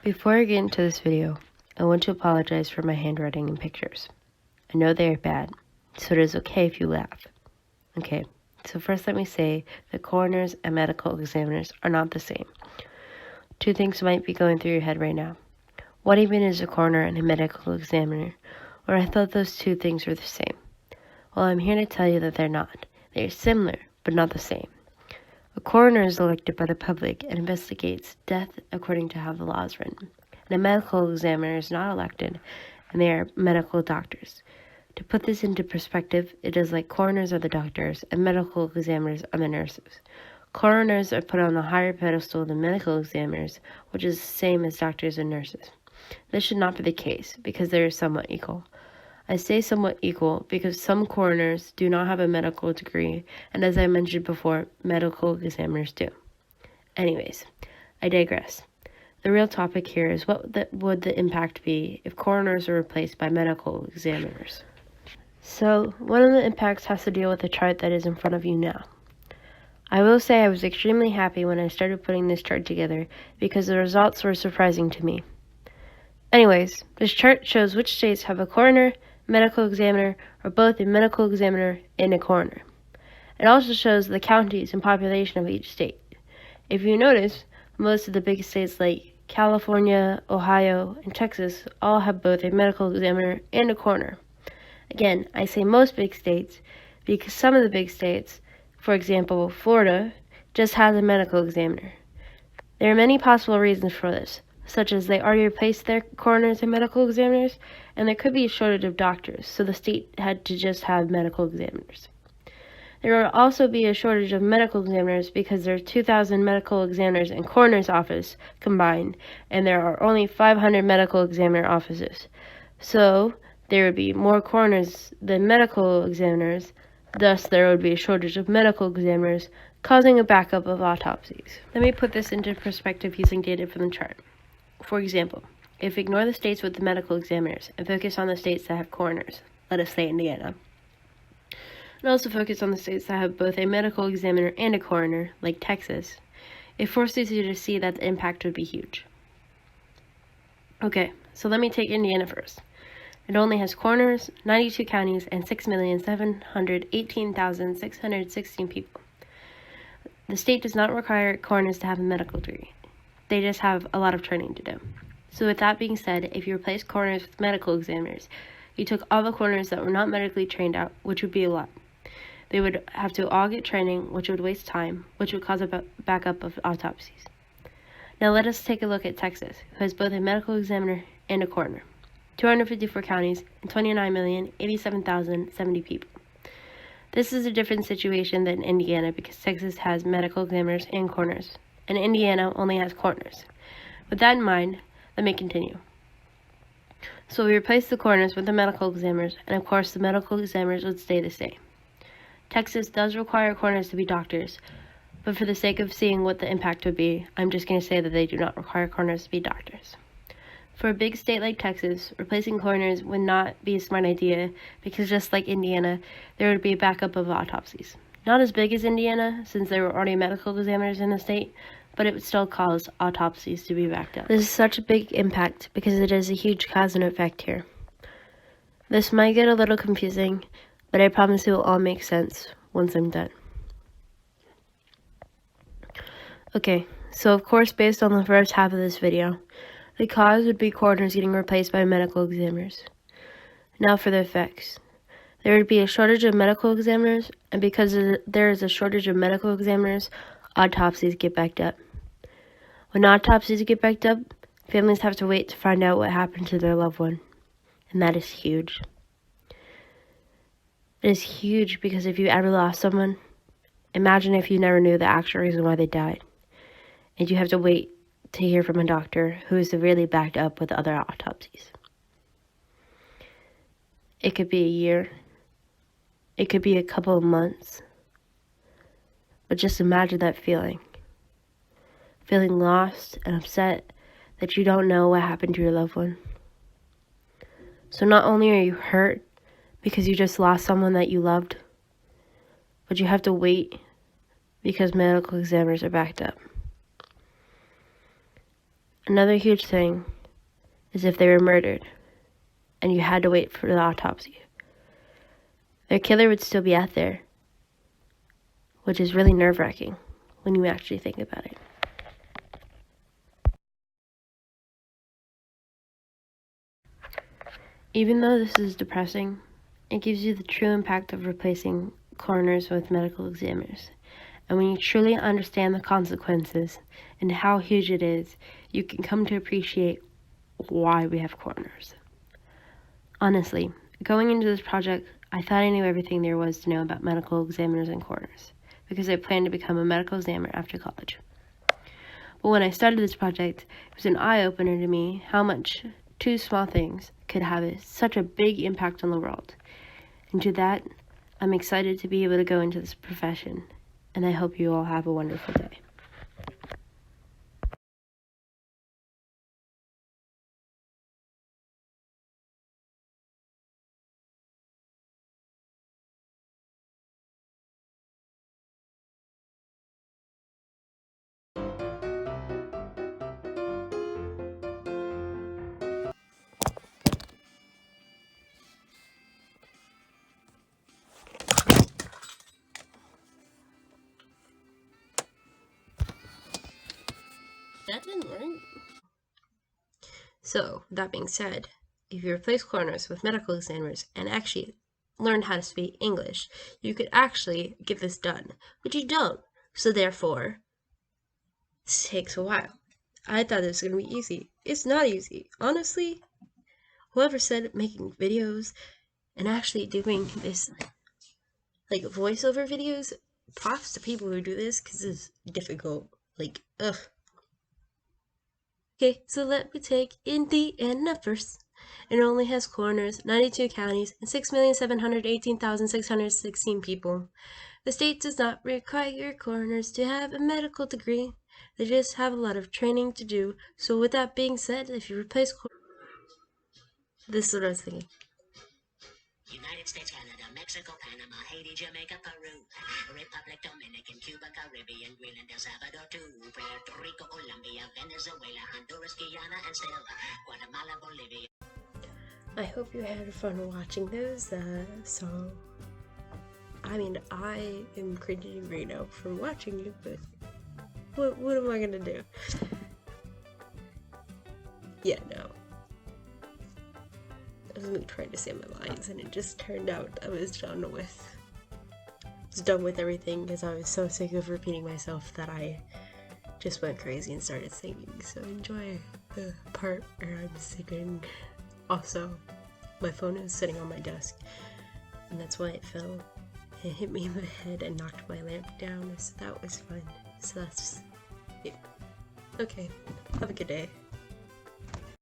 Before I get into this video, I want to apologize for my handwriting and pictures. I know they are bad, so it is okay if you laugh. Okay, so first let me say that coroners and medical examiners are not the same. Two things might be going through your head right now. What even is a coroner and a medical examiner? Or I thought those two things were the same. Well, I'm here to tell you that they're not. They are similar, but not the same. A coroner is elected by the public and investigates death according to how the law is written. And a medical examiner is not elected, and they are medical doctors. To put this into perspective, it is like coroners are the doctors and medical examiners are the nurses. Coroners are put on a higher pedestal than medical examiners, which is the same as doctors and nurses. This should not be the case, because they are somewhat equal. I say somewhat equal because some coroners do not have a medical degree, and as I mentioned before, medical examiners do. Anyways, I digress. The real topic here is what would the impact be if coroners are replaced by medical examiners? So, one of the impacts has to deal with the chart that is in front of you now. I will say I was extremely happy when I started putting this chart together because the results were surprising to me. Anyways, this chart shows which states have a coroner, medical examiner, or both a medical examiner and a coroner. It also shows the counties and population of each state. If you notice, most of the big states like California, Ohio, and Texas all have both a medical examiner and a coroner. Again, I say most big states because some of the big states, for example, Florida, just has a medical examiner. There are many possible reasons for this, such as they already replaced their coroners and medical examiners, and there could be a shortage of doctors, so the state had to just have medical examiners. There will also be a shortage of medical examiners because there are 2,000 medical examiners in coroner's office combined, and there are only 500 medical examiner offices. So, there would be more coroners than medical examiners, thus there would be a shortage of medical examiners, causing a backup of autopsies. Let me put this into perspective using data from the chart. For example, if we ignore the states with the medical examiners and focus on the states that have coroners, let us say Indiana, and also focus on the states that have both a medical examiner and a coroner, like Texas, it forces you to see that the impact would be huge. Okay, so let me take Indiana first. It only has coroners, 92 counties, and 6,718,616 people. The state does not require coroners to have a medical degree. They just have a lot of training to do. So with that being said, if you replace coroners with medical examiners, you took all the coroners that were not medically trained out, which would be a lot. They would have to all get training, which would waste time, which would cause a backup of autopsies. Now let us take a look at Texas, who has both a medical examiner and a coroner. 254 counties and 29,087,070 people. This is a different situation than Indiana because Texas has medical examiners and coroners, and Indiana only has coroners. With that in mind, let me continue. So we replace the coroners with the medical examiners, and of course the medical examiners would stay the same. Texas does require coroners to be doctors, but for the sake of seeing what the impact would be, I'm just going to say that they do not require coroners to be doctors. For a big state like Texas, replacing coroners would not be a smart idea because just like Indiana, there would be a backup of autopsies. Not as big as Indiana, since there were already medical examiners in the state, but it would still cause autopsies to be backed up. This is such a big impact because it is a huge cause and effect here. This might get a little confusing, but I promise it will all make sense once I'm done. Okay, so of course based on the first half of this video, the cause would be coroners getting replaced by medical examiners. Now for the effects. There would be a shortage of medical examiners, and because there is a shortage of medical examiners, autopsies get backed up. When autopsies get backed up, families have to wait to find out what happened to their loved one, and that is huge. It is huge because if you ever lost someone, imagine if you never knew the actual reason why they died, and you have to wait to hear from a doctor who is severely backed up with other autopsies. It could be a year. It could be a couple of months. But just imagine that feeling. Feeling lost and upset that you don't know what happened to your loved one. So not only are you hurt because you just lost someone that you loved, but you have to wait because medical examiners are backed up. Another huge thing is if they were murdered and you had to wait for the autopsy. Their killer would still be out there, which is really nerve-wracking when you actually think about it. Even though this is depressing, it gives you the true impact of replacing coroners with medical examiners. And when you truly understand the consequences and how huge it is, you can come to appreciate why we have coroners. Honestly, going into this project, I thought I knew everything there was to know about medical examiners and coroners, because I planned to become a medical examiner after college. But when I started this project, it was an eye-opener to me how much two small things could have such a big impact on the world. And to that, I'm excited to be able to go into this profession, and I hope you all have a wonderful day. That didn't work. So, that being said, if you replace coroners with medical examiners and actually learn how to speak English, you could actually get this done, but you don't. So therefore, this takes a while. I thought it was going to be easy. It's not easy. Honestly, whoever said making videos and actually doing this, like voiceover videos, props to people who do this, because it's difficult. Like, ugh. Okay, so let me take Indiana first. It only has coroners, 92 counties, and 6,718,616 people. The state does not require coroners to have a medical degree. They just have a lot of training to do. So with that being said, if you replace this is what I was thinking. United States, Canada, Mexico, Panama, Haiti, Jamaica, Peru, Republic, Dominican, Cuba, Caribbean, Greenland, El Salvador, too, Puerto Rico, Colombia, Venezuela, Honduras, Guyana, and still Guatemala, Bolivia. I hope you had fun watching those. I am cringing right now from watching it, but what am I gonna do? Yeah, no. That was me trying to say my lines, and it just turned out I was done with everything because I was so sick of repeating myself that I just went crazy and started singing. So enjoy the part where I'm singing. Also, my phone is sitting on my desk, and that's why it fell. It hit me in the head and knocked my lamp down, so that was fun. So that's it. Okay, have a good day.